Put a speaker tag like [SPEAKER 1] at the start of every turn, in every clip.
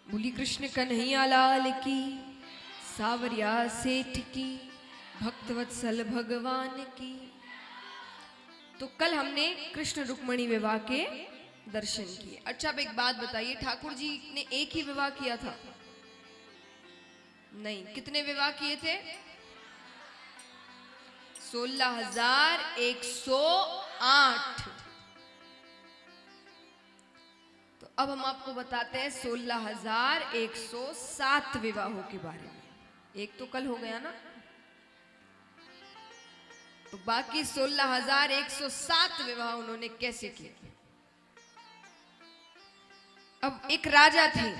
[SPEAKER 1] बोली कृष्ण कन्हैया लाल की, सावरिया सेठ की, भक्तवत्सल भगवान की। तो कल हमने कृष्ण रुक्मणी विवाह के दर्शन किए। अच्छा, अब एक बात बताइए, ठाकुर जी ने एक ही विवाह किया था? नहीं, कितने विवाह किए थे? 16,108। तो अब हम आपको बताते हैं 16,107 विवाहों के बारे में। एक तो कल हो गया ना, तो बाकी 16,107 विवाह उन्होंने कैसे किए। अब एक राजा थे,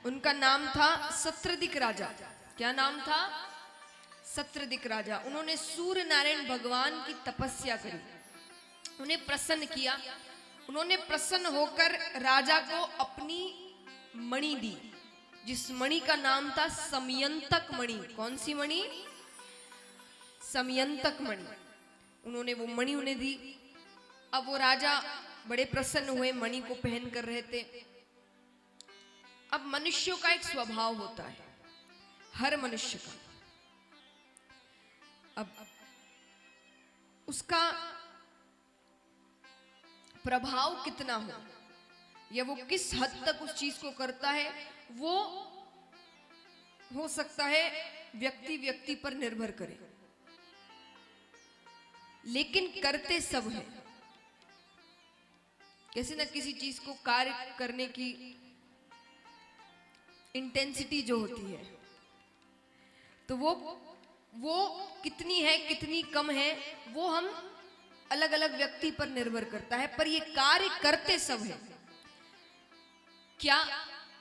[SPEAKER 1] उनका नाम था सत्रदिक राजा। क्या नाम था? सत्रदिक राजा। उन्होंने सूर्य नारायण भगवान की तपस्या करी, उन्हें प्रसन्न किया। उन्होंने प्रसन्न होकर राजा को अपनी मणि दी, जिस मणि का नाम था समयंतक मणि। कौन सी मणि? समयंतक मणि। उन्होंने वो मणि उन्हें दी। अब वो राजा बड़े प्रसन्न हुए, मणि को पहन कर रहे थे। अब मनुष्यों का एक स्वभाव होता है, हर मनुष्य का, अब उसका प्रभाव कितना हो या वो किस हद तक उस चीज को करता है, वो हो सकता है व्यक्ति व्यक्ति पर निर्भर करे, लेकिन करते सब हैं। किसी न किसी चीज को कार्य करने की इंटेंसिटी जो होती है, तो वो कितनी है कितनी कम है, वो हम अलग अलग व्यक्ति पर निर्भर करता है, पर ये कार्य करते सब है। क्या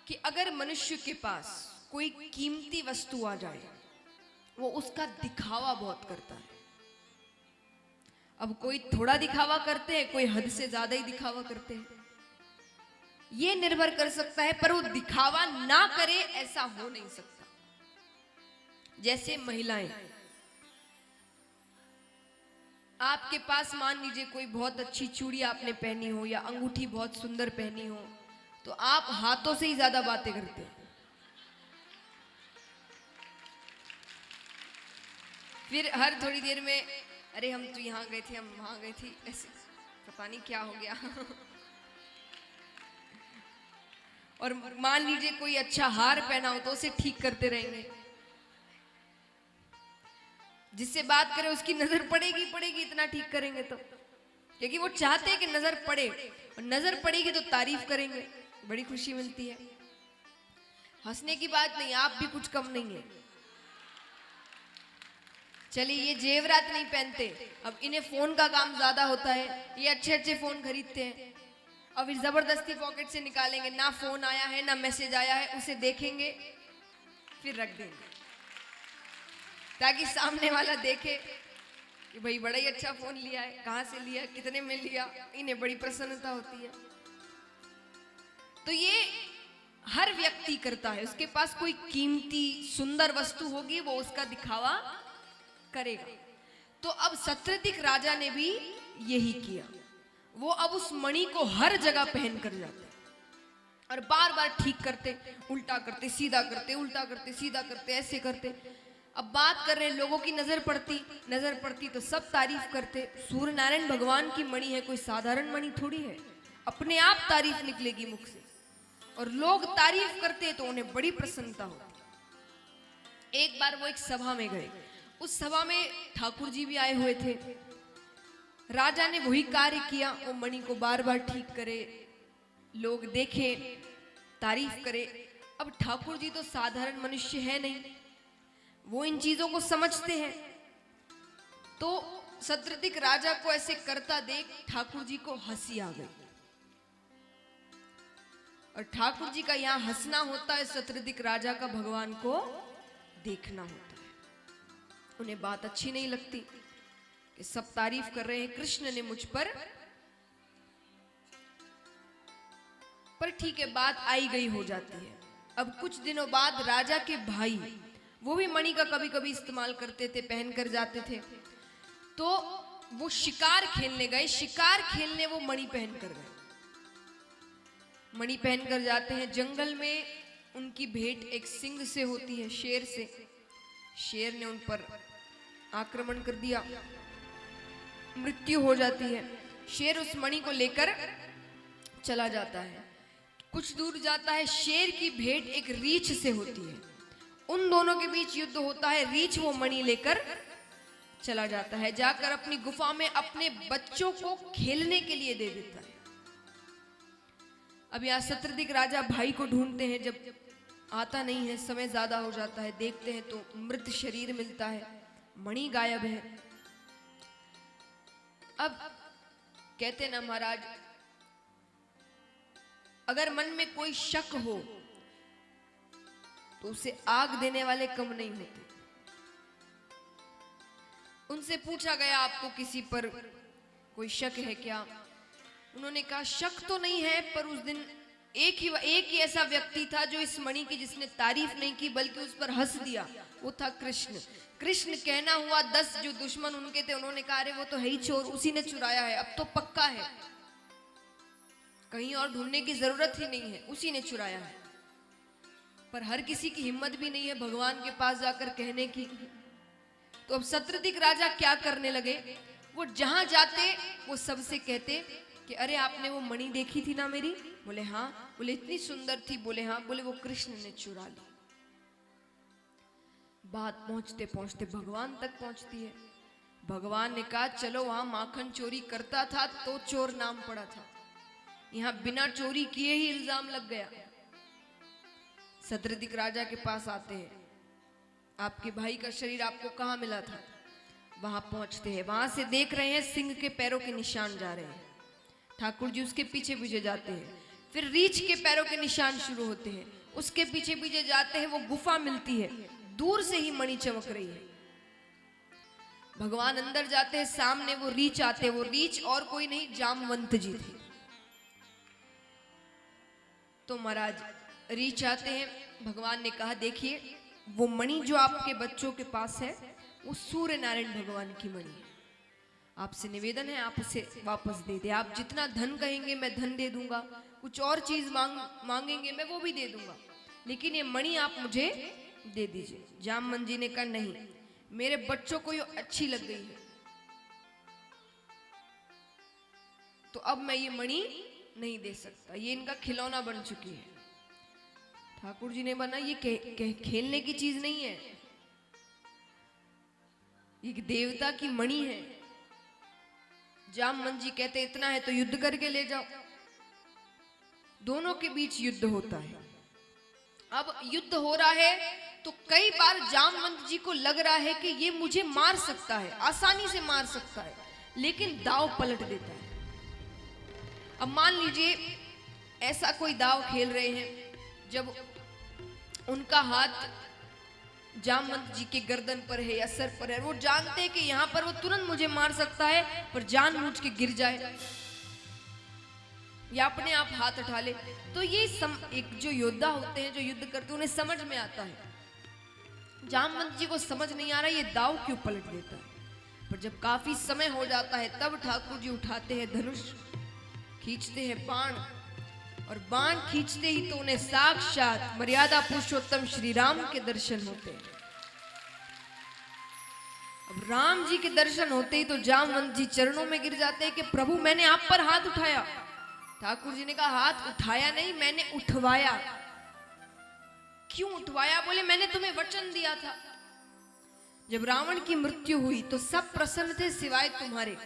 [SPEAKER 1] कि अगर मनुष्य के पास कोई कीमती वस्तु आ जाए, वो उसका दिखावा बहुत करता है। अब कोई थोड़ा दिखावा करते हैं, कोई हद से ज्यादा ही दिखावा करते हैं। ये निर्भर कर सकता है, पर वो दिखावा ना करे ऐसा हो नहीं सकता। जैसे महिलाएं, आपके पास मान लीजिए कोई बहुत अच्छी चूड़ी आपने पहनी हो या अंगूठी बहुत सुंदर पहनी हो, तो आप हाथों से ही ज्यादा बातें करते हैं। फिर हर थोड़ी देर में, अरे हम तो यहाँ गए थे, हम वहां गए थे, ऐसे पता नहीं क्या हो गया। और मान लीजिए कोई अच्छा हार पहना हो तो उसे ठीक करते रहेंगे। जिससे बात करें उसकी नजर पड़ेगी पड़ेगी, इतना ठीक करेंगे तो, क्योंकि वो चाहते हैं कि नजर पड़े, और नजर पड़ेगी तो तारीफ करेंगे, बड़ी खुशी मिलती है। हंसने की बात नहीं, आप भी कुछ कम नहीं है। चलिए, ये जेवरात नहीं पहनते, अब इन्हें फोन का काम ज्यादा होता है, ये अच्छे अच्छे फोन खरीदते हैं, और फिर जबरदस्ती पॉकेट से निकालेंगे, ना फोन आया है ना मैसेज आया है, उसे देखेंगे फिर रख देंगे, ताकि सामने वाला देखे कि भाई बड़ा ही अच्छा फोन लिया है, कहां से लिया, कितने में लिया, इन्हें बड़ी प्रसन्नता होती है। तो ये हर व्यक्ति करता है, उसके पास कोई कीमती सुंदर वस्तु होगी, वो उसका दिखावा करेगा। तो अब सत्रदिक राजा ने भी यही किया। वो अब उस मणि को हर जगह पहन कर जाते और बार बार ठीक करते, उल्टा करते, सीधा करते, उल्टा करते, सीधा करते, ऐसे करते। अब बात कर रहे हैं, लोगों की नजर पड़ती तो सब तारीफ करते। सूर्य नारायण भगवान की मणि है, कोई साधारण मणि थोड़ी है, अपने आप तारीफ निकलेगी मुख से, और लोग तारीफ करते तो उन्हें बड़ी प्रसन्नता होती। एक बार वो एक सभा में गए, उस सभा में ठाकुर जी भी आए हुए थे। राजा ने वही कार्य किया, वो मणि को बार बार ठीक करे, लोग देखे, तारीफ करे। अब ठाकुर जी तो साधारण मनुष्य है नहीं, वो इन चीजों को समझते हैं। तो सत्रदिक राजा को ऐसे करता देख ठाकुर जी को हंसी आ गई, और ठाकुर जी का यहां हंसना होता है, सत्रदिक राजा का भगवान को देखना होता है। उन्हें बात अच्छी नहीं लगती कि सब तारीफ कर रहे हैं, कृष्ण ने मुझ पर ठीक है, बात आई गई हो जाती है। अब कुछ दिनों बाद राजा के भाई, वो भी मणि का कभी कभी इस्तेमाल करते थे, पहन कर जाते थे। तो वो शिकार खेलने गए, शिकार खेलने वो मणि पहन कर गए। मणि पहन कर जाते हैं जंगल में, उनकी भेंट एक सिंह से होती है, शेर से। शेर ने उन पर आक्रमण कर दिया, मृत्यु हो जाती है। शेर उस मणि को लेकर चला जाता है। कुछ दूर जाता है, शेर की भेंट एक रीछ से होती है। उन दोनों के बीच युद्ध होता है। रीछ वो मणि लेकर चला जाता है, जाकर अपनी गुफा में अपने बच्चों को खेलने के लिए दे देता है। अब यहाँ सत्रदिक राजा भाई को ढूंढते हैं, जब आता नहीं है, समय ज्यादा हो जाता है, देखते हैं तो मृत शरीर मिलता है, मणि गायब है। अब कहते ना महाराज, अगर मन में कोई शक हो तो उसे आग देने वाले कम नहीं होते। उनसे पूछा गया, आपको किसी पर कोई शक है क्या? उन्होंने कहा शक तो नहीं है, पर उस दिन एक ही ऐसा व्यक्ति था जो इस मणि की, जिसने तारीफ नहीं की बल्कि उस पर हंस दिया, वो था कृष्ण। कृष्ण कहना हुआ 10 जो दुश्मन उनके थे, उन्होंने कहा अरे वो तो है ही चोर, उसी ने चुराया है, अब तो पक्का है, कहीं और ढूंढने की जरूरत ही नहीं है, उसी ने चुराया है। पर हर किसी की हिम्मत भी नहीं है भगवान के पास जाकर कहने की। तो अब सत्रदिक राजा क्या करने लगे, वो जहां जाते वो सबसे कहते कि अरे आपने वो मणि देखी थी ना मेरी? बोले हाँ। बोले इतनी सुंदर थी? बोले हाँ। बोले वो कृष्ण ने चुरा ली। बात पहुंचते पहुंचते भगवान तक पहुंचती है। भगवान ने कहा चलो, वहां माखन चोरी करता था तो चोर नाम पड़ा था, यहां बिना चोरी किए ही इल्जाम लग गया। सत्रदिक राजा के पास आते हैं, आपके भाई का शरीर आपको कहाँ मिला था? वहां पहुंचते हैं, वहां से देख रहे हैं सिंह के पैरों के निशान जा रहे हैं। ठाकुर जी उसके पीछे पीछे जाते हैं, फिर रीछ के पैरों के निशान शुरू होते हैं, उसके पीछे पीछे जाते हैं, वो गुफा मिलती है, दूर से ही मणि चमक रही है। भगवान अंदर जाते हैं, सामने वो रीछ आते हैं। वो रीछ और कोई नहीं, जामवंत जी थे। तो महाराज रीछ आते हैं, भगवान ने कहा देखिए वो मणि जो आपके बच्चों के पास है वो सूर्य नारायण भगवान की मणि है, आपसे निवेदन है आप उसे वापस दे दे। आप जितना धन कहेंगे मैं धन दे दूंगा, कुछ और चीज मांगेंगे मैं वो भी दे दूंगा, लेकिन ये मणि आप मुझे दे दीजिए। जामवंत जी ने कहा नहीं, मेरे बच्चों को ये अच्छी लग गई है, तो अब मैं ये मणि नहीं दे सकता, ये इनका खिलौना बन चुकी है। ठाकुर जी ने बना, ये खेलने की चीज नहीं है, ये देवता की मणि है। जामवंत जी कहते इतना है तो युद्ध करके ले जाओ। दोनों के बीच युद्ध होता है। अब युद्ध हो रहा है तो कई बार जामवंत जी को लग रहा है कि ये मुझे मार सकता है, आसानी से मार सकता है, लेकिन दाव पलट देता है। अब मान लीजिए ऐसा कोई दाव खेल रहे हैं, जब उनका हाथ जामवंत जी के गर्दन पर है या सर पर है, वो जानते हैं कि यहाँ पर वो तुरंत मुझे मार सकता है, पर जानबूझ के गिर जाए या अपने आप हाथ उठा ले, तो ये एक जो योद्धा होते हैं जो युद्ध करते हैं उन्हें समझ में आता है। जामवंत जी को समझ नहीं आ रहा ये दाव क्यों पलट देता है। पर जब काफी समय हो जाता है तब ठाकुर जी उठाते हैं धनुष, खींचते हैं बाण, और बाण खींचते ही तो उन्हें साक्षात मर्यादा पुरुषोत्तम श्री राम के दर्शन होते हैं। अब राम जी के दर्शन होते ही तो जामवंत जी चरणों में गिर जाते हैं कि प्रभु मैंने आप पर हाथ उठाया। ठाकुर जी ने कहा हाथ उठाया नहीं, मैंने उठवाया। क्यों उठवाया? बोले मैंने तुम्हें वचन दिया था। जब रावण की मृत्यु हुई तो सब प्रसन्न थे सिवाय तुम्हारे,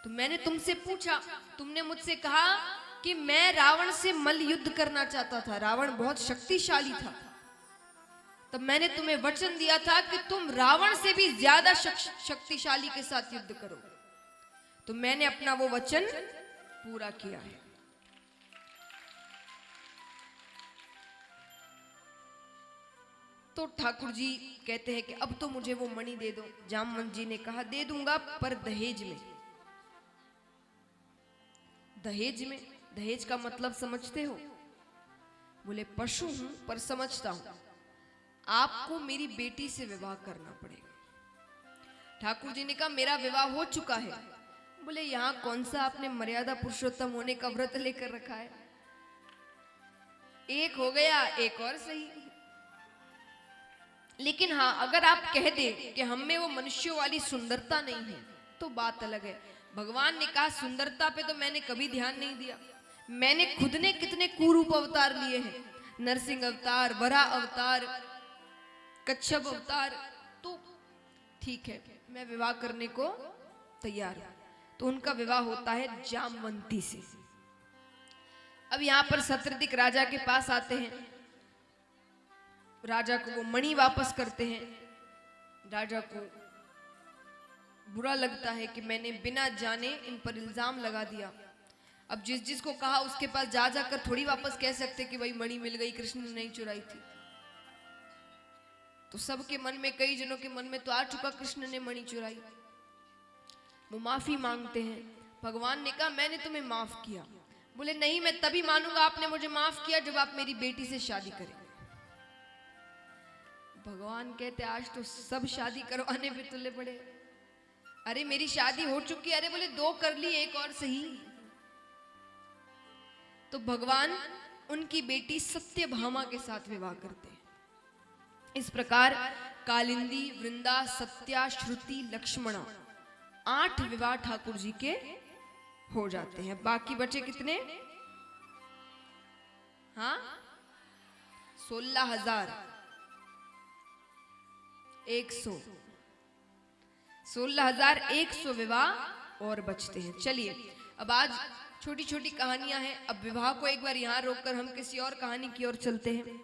[SPEAKER 1] तो मैंने तुमसे पूछा, तुमने मुझसे कहा कि मैं रावण से मल्ल युद्ध करना चाहता था, रावण बहुत शक्तिशाली था, तब मैंने तुम्हें वचन दिया था कि तुम रावण से भी ज्यादा शक्तिशाली के साथ युद्ध करो, तो मैंने अपना वो वचन पूरा किया है। तो ठाकुर जी कहते हैं कि अब तो मुझे वो मणि दे दो। जामवंत जी ने कहा दे दूंगा, पर दहेज में। दहेज में? दहेज का मतलब समझते हो? बोले पशु हूं पर समझता हूं, आपको मेरी बेटी से विवाह करना पड़ेगा। ठाकुर जी ने कहा मेरा विवाह हो चुका है। बोले यहां कौन सा आपने मर्यादा पुरुषोत्तम होने का व्रत लेकर रखा है? एक हो गया, एक और सही। लेकिन हाँ, अगर आप कह दे कि हम में वो मनुष्यों वाली सुंदरता नहीं है तो बात अलग है। भगवान ने कहा सुंदरता पे तो मैंने कभी ध्यान नहीं दिया, मैंने खुद ने कितने कुरूप अवतार लिए हैं, नरसिंह अवतार, वराह अवतार, कच्छप अवतार। तो ठीक है, मैं विवाह करने को तैयार हूं। तो उनका विवाह होता है जामवंती से। अब यहां पर सत्रदिक राजा के पास आते हैं, राजा को वो मणि वापस करते हैं। राजा को बुरा लगता है कि मैंने बिना जाने इन पर इल्जाम लगा दिया। अब जिस जिसको कहा उसके पास जा जाकर थोड़ी वापस कह सकते कि भाई मणि मिल गई, कृष्ण ने नहीं चुराई थी। तो सबके मन में, कई जनों के मन में तो आ चुका कृष्ण ने मणि चुराई। वो माफी मांगते हैं। भगवान ने कहा मैंने तुम्हें माफ किया। बोले नहीं, मैं तभी मानूंगा आपने मुझे माफ किया जब आप मेरी बेटी से शादी करें। भगवान कहते आज तो सब शादी करवाने पे तुले पड़े। अरे मेरी शादी हो चुकी है। अरे बोले 2 कर ली, एक और सही। तो भगवान उनकी बेटी सत्यभामा के साथ विवाह करते हैं। इस प्रकार कालिंदी, वृंदा, सत्या, श्रुति, लक्ष्मणा 8 विवाह ठाकुर जी के हो जाते हैं। बाकी बचे कितने? हाँ, 16,100 16,100 विवाह और बचते हैं। चलिए, अब आज छोटी छोटी कहानियां हैं। अब विवाह को एक बार यहां रोककर हम किसी और कहानी की ओर चलते हैं।